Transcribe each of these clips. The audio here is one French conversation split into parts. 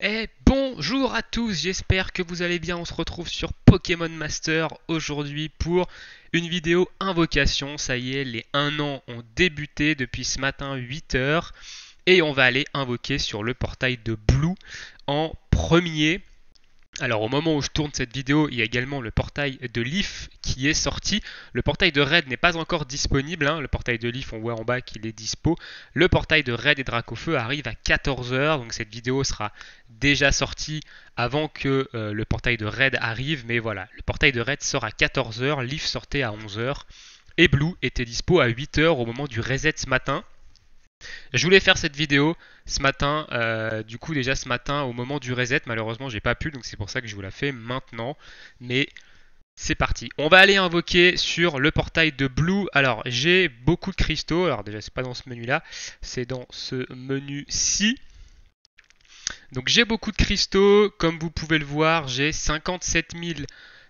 Et bonjour à tous, j'espère que vous allez bien. On se retrouve sur Pokémon Master aujourd'hui pour une vidéo invocation. Ça y est, les 1 an ont débuté depuis ce matin 8 h et on va aller invoquer sur le portail de Blue en premier. Alors au moment où je tourne cette vidéo, il y a également le portail de Leaf qui est sorti. Le portail de Red n'est pas encore disponible, hein. Le portail de Leaf, on voit en bas qu'il est dispo. Le portail de Red et Dracofeu arrive à 14 h, donc cette vidéo sera déjà sortie avant que le portail de Red arrive. Mais voilà, le portail de Red sort à 14 h, Leaf sortait à 11 h et Blue était dispo à 8 h au moment du reset ce matin. Je voulais faire cette vidéo ce matin, du coup déjà ce matin au moment du reset, malheureusement j'ai pas pu, donc c'est pour ça que je vous la fais maintenant. Mais c'est parti. On va aller invoquer sur le portail de Blue. Alors j'ai beaucoup de cristaux, alors déjà c'est pas dans ce menu là, c'est dans ce menu-ci. Donc j'ai beaucoup de cristaux, comme vous pouvez le voir, j'ai 57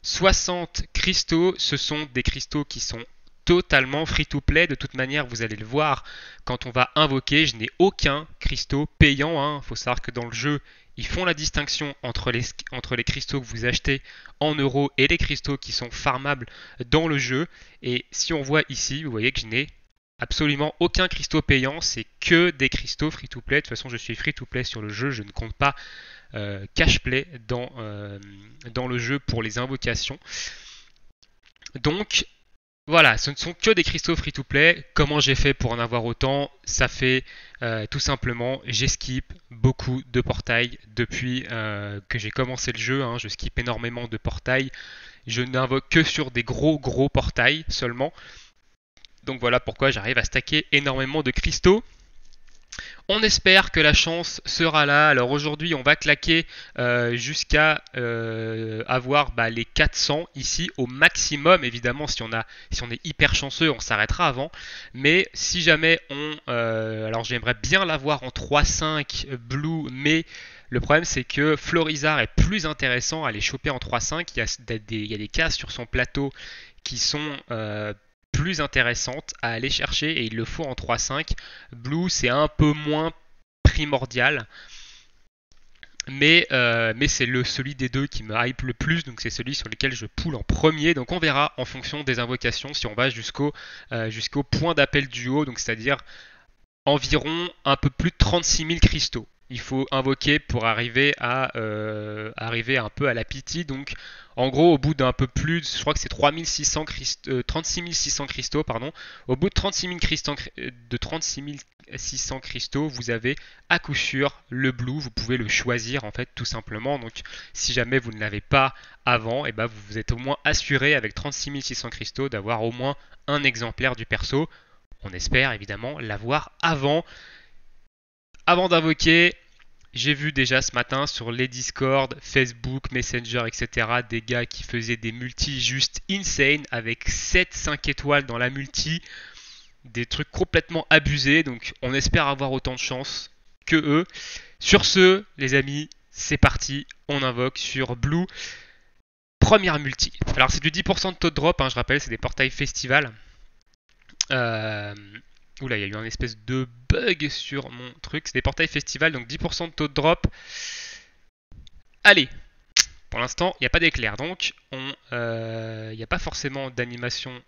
060 cristaux. Ce sont des cristaux qui sont totalement free to play. De toute manière, vous allez le voir quand on va invoquer. Je n'ai aucun cristaux payant, hein. Faut savoir que dans le jeu, ils font la distinction entre les cristaux que vous achetez en euros et les cristaux qui sont farmables dans le jeu. Et si on voit ici, vous voyez que je n'ai absolument aucun cristaux payant, c'est que des cristaux free to play. De toute façon, je suis free to play sur le jeu, je ne compte pas cash play dans le jeu pour les invocations. Donc voilà, ce ne sont que des cristaux free to play. Comment j'ai fait pour en avoir autant? Ça fait tout simplement, j'esquipe beaucoup de portails depuis que j'ai commencé le jeu, hein. Je skip énormément de portails. Je n'invoque que sur des gros portails seulement. Donc voilà pourquoi j'arrive à stacker énormément de cristaux. On espère que la chance sera là. Alors aujourd'hui, on va claquer jusqu'à avoir les 400 ici au maximum. Évidemment, si on est hyper chanceux, on s'arrêtera avant. Mais si jamais alors j'aimerais bien l'avoir en 3.5 Blue, mais le problème c'est que Florizard est plus intéressant à les choper en 3.5. Il y a des cases sur son plateau qui sont plus intéressantes à aller chercher et il le faut en 3.5. Blue, c'est un peu moins primordial. Mais c'est celui des deux qui me hype le plus, donc c'est celui sur lequel je poule en premier. Donc on verra en fonction des invocations si on va jusqu'au point d'appel du haut, donc c'est-à-dire environ un peu plus de 36 000 cristaux. Il faut invoquer pour arriver un peu à la pitié. Donc en gros, au bout d'un peu plus, je crois que c'est 36 600 cristaux, pardon. Au bout de 36 600 cristaux, vous avez à coup sûr le blue. Vous pouvez le choisir en fait tout simplement. Donc si jamais vous ne l'avez pas avant, et ben vous êtes au moins assuré avec 36 600 cristaux d'avoir au moins un exemplaire du perso. On espère évidemment l'avoir avant d'invoquer. J'ai vu déjà ce matin sur les Discord, Facebook, Messenger, etc. des gars qui faisaient des multis juste insane avec 7-5 étoiles dans la multi. Des trucs complètement abusés. Donc on espère avoir autant de chance que eux. Sur ce, les amis, c'est parti. On invoque sur Blue. Première multi. Alors c'est du 10% de taux de drop, hein, je rappelle, c'est des portails festival. Euh, Oula, il y a eu un espèce de bug sur mon truc. C'est des portails festival, donc 10% de taux de drop. Allez, pour l'instant, il n'y a pas d'éclair, donc il n'y a pas forcément d'animation.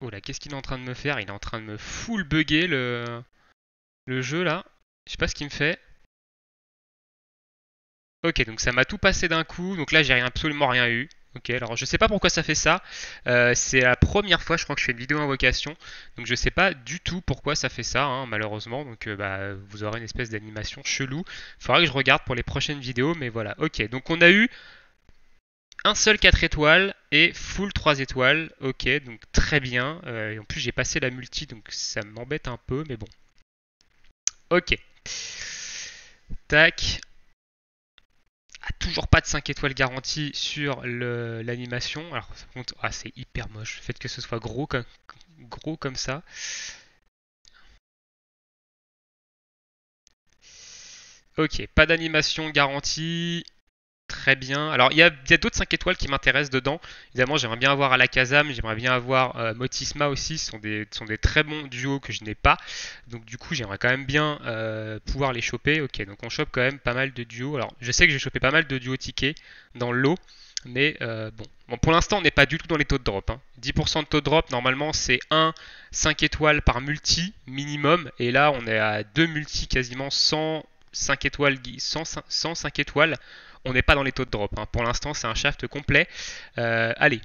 Oula, qu'est-ce qu'il est en train de me faire? Il est en train de me full bugger le jeu là. Je sais pas ce qu'il me fait. Ok, donc ça m'a tout passé d'un coup. Donc là, j'ai absolument rien eu. Ok, alors je sais pas pourquoi ça fait ça. C'est la première fois, je crois que je fais une vidéo invocation. Donc je sais pas du tout pourquoi ça fait ça, hein, malheureusement. Donc vous aurez une espèce d'animation chelou. Il faudra que je regarde pour les prochaines vidéos, mais voilà. Ok, donc on a eu un seul 4 étoiles et full 3 étoiles. Ok, donc très bien. Et en plus, j'ai passé la multi, donc ça m'embête un peu, mais bon. Ok. Tac. Ah, toujours pas de 5 étoiles garanties sur l'animation. Alors, c'est hyper moche. Le fait que ce soit gros comme ça. Ok, pas d'animation garantie. très bien. Alors, il y a d'autres 5 étoiles qui m'intéressent dedans. Évidemment, j'aimerais bien avoir Alakazam, j'aimerais bien avoir Motisma aussi. Ce sont des très bons duos que je n'ai pas. Donc, du coup, j'aimerais quand même bien pouvoir les choper. Ok, donc on chope quand même pas mal de duos. Alors, je sais que j'ai chopé pas mal de duos tickets dans le lot. Mais bon, pour l'instant, on n'est pas du tout dans les taux de drop, hein. 10% de taux de drop, normalement, c'est 5 étoiles par multi minimum. Et là, on est à 2 multi quasiment 5 étoiles, 105 étoiles. On n'est pas dans les taux de drop, hein. Pour l'instant, c'est un shaft complet. Allez,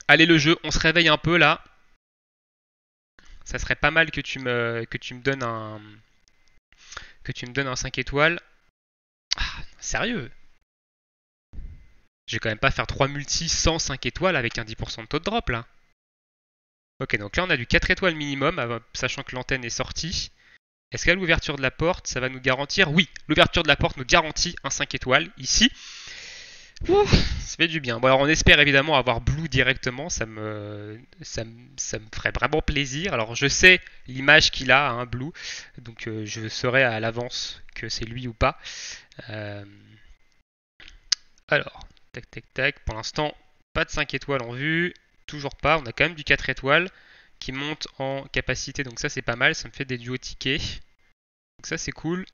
le jeu, on se réveille un peu là. Ça serait pas mal que tu me donnes un 5 étoiles. Ah, sérieux? Je vais quand même pas faire 3 multi 105 étoiles avec un 10% de taux de drop là. Ok, donc là on a du 4 étoiles minimum, sachant que l'antenne est sortie. Est-ce qu'à l'ouverture de la porte, ça va nous garantir? Oui, l'ouverture de la porte nous garantit un 5 étoiles ici. Ouh, ça fait du bien. Bon, alors on espère évidemment avoir Blue directement, ça me ferait vraiment plaisir. Alors je sais l'image qu'il a, hein, Blue, donc je saurai à l'avance que c'est lui ou pas. Euh, Alors, tac tac tac, pour l'instant, pas de 5 étoiles en vue, toujours pas. On a quand même du 4 étoiles qui monte en capacité, donc ça c'est pas mal, ça me fait des duos tickets. Donc ça c'est cool.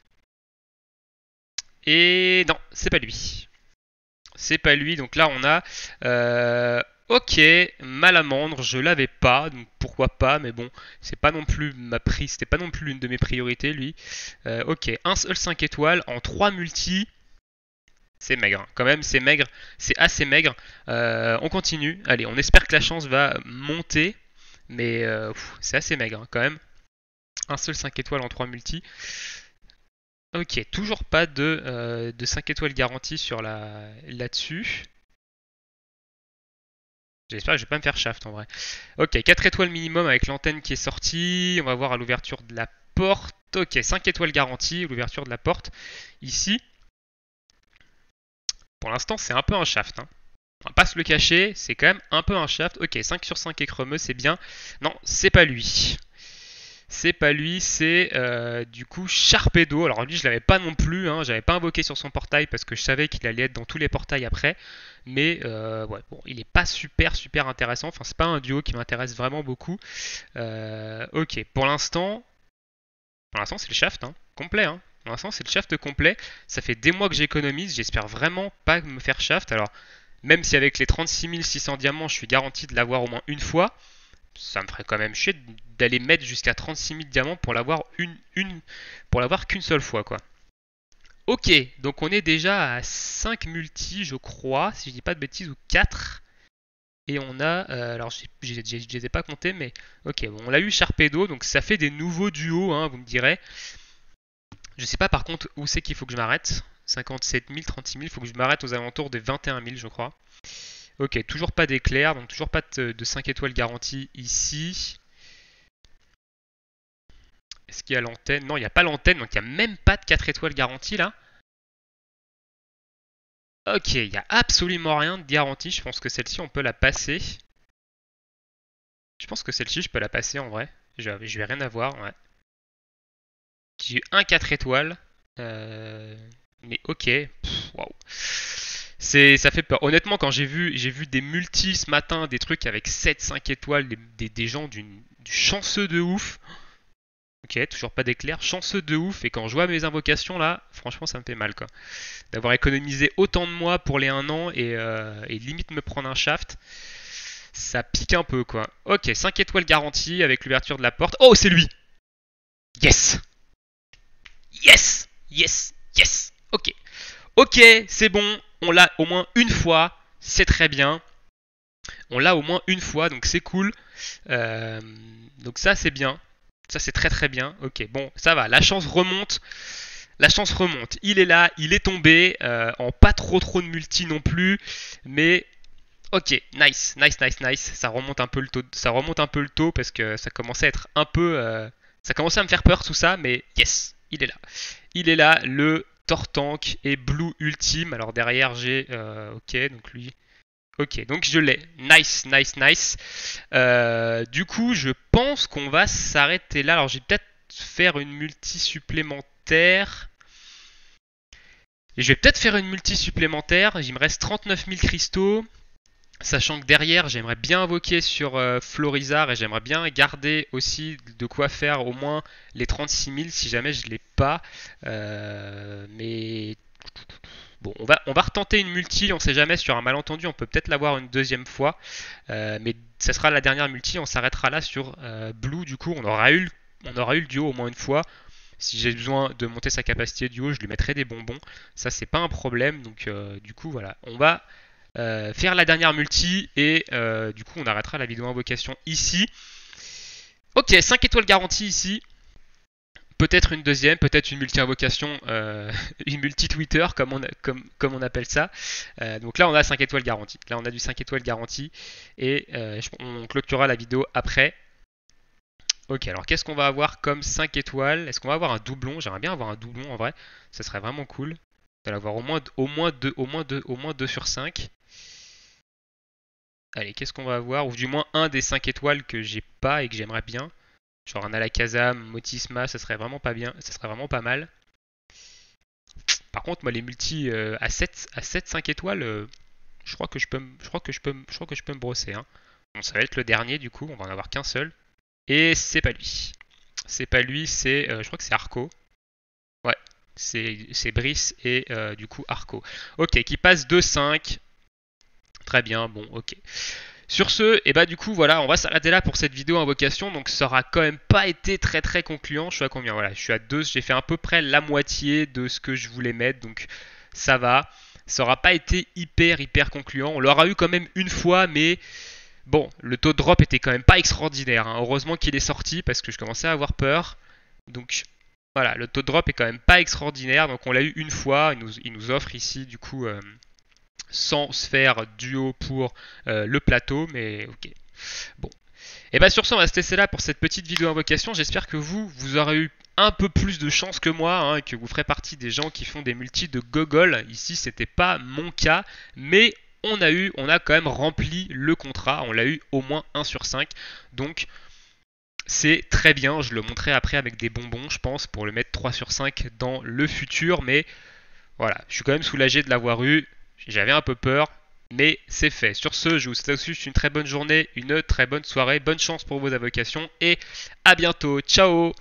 Et non, c'est pas lui. C'est pas lui, donc là on a... ok, Malamandre, je l'avais pas, donc pourquoi pas, mais bon, c'est pas non plus c'était pas non plus l'une de mes priorités lui. Ok, un seul 5 étoiles en 3 multi. C'est maigre, quand même, c'est maigre, c'est assez maigre. On continue, allez, on espère que la chance va monter, mais c'est assez maigre quand même. Un seul 5 étoiles en 3 multi. Ok, toujours pas de 5 étoiles garantie sur là-dessus. J'espère que je vais pas me faire shaft en vrai. Ok, 4 étoiles minimum avec l'antenne qui est sortie. On va voir à l'ouverture de la porte. Ok, 5 étoiles garantie, l'ouverture de la porte. Ici, pour l'instant, c'est un peu un shaft, hein. On va pas se le cacher, c'est quand même un peu un shaft. Ok, 5 sur 5 écremeux, c'est bien. Non, c'est pas lui. C'est pas lui, c'est du coup Sharpedo. Alors lui, je l'avais pas non plus, hein. J'avais pas invoqué sur son portail parce que je savais qu'il allait être dans tous les portails après. Mais ouais, bon, il est pas super intéressant. Enfin, c'est pas un duo qui m'intéresse vraiment beaucoup. Ok, pour l'instant, c'est le shaft, hein, complet, hein. Pour l'instant, c'est le shaft complet. Ça fait des mois que j'économise. J'espère vraiment pas me faire shaft. Alors, même si avec les 36 600 diamants, je suis garanti de l'avoir au moins une fois, ça me ferait quand même chier d'aller mettre jusqu'à 36 000 diamants pour l'avoir pour l'avoir qu'une seule fois, quoi. Ok, donc on est déjà à 5 multi, je crois, si je dis pas de bêtises, ou 4. Et on a, alors je les ai pas comptés, mais ok, bon, on l'a eu Sharpedo, donc ça fait des nouveaux duos, hein, vous me direz. Je sais pas par contre où c'est qu'il faut que je m'arrête. 57 000, 36 000, il faut que je m'arrête aux alentours des 21 000, je crois. Ok, toujours pas d'éclair, donc toujours pas de 5 étoiles garantie ici. Est-ce qu'il y a l'antenne? Non, il n'y a pas l'antenne, donc il n'y a même pas de 4 étoiles garantie là. Ok, il n'y a absolument rien de garantie. Je pense que celle-ci, on peut la passer. Je pense que celle-ci, je peux la passer en vrai. Je vais rien avoir, ouais. J'ai eu un 4 étoiles. Mais ok. Waouh. Ça fait peur. Honnêtement, quand j'ai vu des multis ce matin, des trucs avec 7-5 étoiles, des gens du chanceux de ouf. Ok, toujours pas d'éclair. Chanceux de ouf. Et quand je vois mes invocations là, franchement, ça me fait mal quoi. D'avoir économisé autant de mois pour les 1 an et limite me prendre un shaft. Ça pique un peu quoi. Ok, 5 étoiles garanties avec l'ouverture de la porte. Oh, c'est lui! Yes! Yes! Yes! Yes! Ok. Ok, c'est bon. On l'a au moins une fois. C'est très bien. On l'a au moins une fois, donc c'est cool. Donc ça, c'est bien. Ça, c'est très bien. Ok, bon, ça va. La chance remonte. La chance remonte. Il est là, il est tombé. En pas trop de multi non plus. Mais ok, nice. Ça remonte un peu le taux. Ça remonte un peu le taux parce que ça commençait à être un peu. Ça commençait à me faire peur tout ça, mais yes, il est là. Il est là, le Tortank et Blue Ultime. Alors derrière j'ai. Ok, donc lui. Ok, donc je l'ai. Nice. Du coup, je pense qu'on va s'arrêter là. Alors, je vais peut-être faire une multi supplémentaire. Et je vais peut-être faire une multi supplémentaire. Il me reste 39 000 cristaux. Sachant que derrière, j'aimerais bien invoquer sur Florizard et j'aimerais bien garder aussi de quoi faire au moins les 36 000 si jamais je ne l'ai pas. Mais bon, on va retenter une multi, on sait jamais, sur un malentendu, on peut peut-être l'avoir une deuxième fois. Mais ça sera la dernière multi, on s'arrêtera là sur Blue. Du coup, on aura eu le duo au moins une fois. Si j'ai besoin de monter sa capacité duo, je lui mettrai des bonbons. Ça, c'est pas un problème. Donc, du coup, voilà. On va faire la dernière multi et du coup, on arrêtera la vidéo invocation ici. Ok, 5 étoiles garanties ici. Peut-être une deuxième, peut-être une multi-invocation, une multi-Twitter, comme on appelle ça. Donc là, on a 5 étoiles garanties. Là, on a du 5 étoiles garanties. Et on clôturera la vidéo après. Ok, alors qu'est-ce qu'on va avoir comme 5 étoiles? Est-ce qu'on va avoir un doublon? J'aimerais bien avoir un doublon en vrai. Ça serait vraiment cool. D'en avoir au moins 2 sur 5. Allez, qu'est-ce qu'on va avoir? Ou du moins un des 5 étoiles que j'ai pas et que j'aimerais bien. Genre un Alakazam, Motisma, ça serait vraiment pas bien, ça serait vraiment pas mal. Par contre, moi les multis à 7 5 étoiles, je crois que je peux me brosser, hein. Bon, ça va être le dernier du coup, on va en avoir qu'un seul. Et c'est pas lui. C'est pas lui, c'est je crois que c'est Arco. Ouais, c'est Brice et du coup Arco. Ok, qui passe de 5. Très bien, bon, ok. Sur ce, et bah du coup voilà, on va s'arrêter là pour cette vidéo invocation. Donc ça aura quand même pas été très très concluant. Je suis à combien? Voilà, je suis à 2. J'ai fait à peu près la moitié de ce que je voulais mettre. Donc ça va. Ça aura pas été hyper concluant. On l'aura eu quand même une fois, mais bon, le taux de drop était quand même pas extraordinaire, hein. Heureusement qu'il est sorti parce que je commençais à avoir peur. Donc voilà, le taux de drop est quand même pas extraordinaire. Donc on l'a eu une fois. Il nous offre ici du coup 100 sphères duo pour le plateau, mais ok. Bon. Et bah sur ce, on va se laisser là pour cette petite vidéo invocation. J'espère que vous aurez eu un peu plus de chance que moi, hein, et que vous ferez partie des gens qui font des multis de gogol. Ici, c'était pas mon cas, mais on a quand même rempli le contrat. On l'a eu au moins 1 sur 5. Donc, c'est très bien. Je le montrerai après avec des bonbons, je pense, pour le mettre 3 sur 5 dans le futur. Mais voilà, je suis quand même soulagé de l'avoir eu. J'avais un peu peur, mais c'est fait. Sur ce, je vous souhaite une très bonne journée, une très bonne soirée, bonne chance pour vos invocations et à bientôt. Ciao!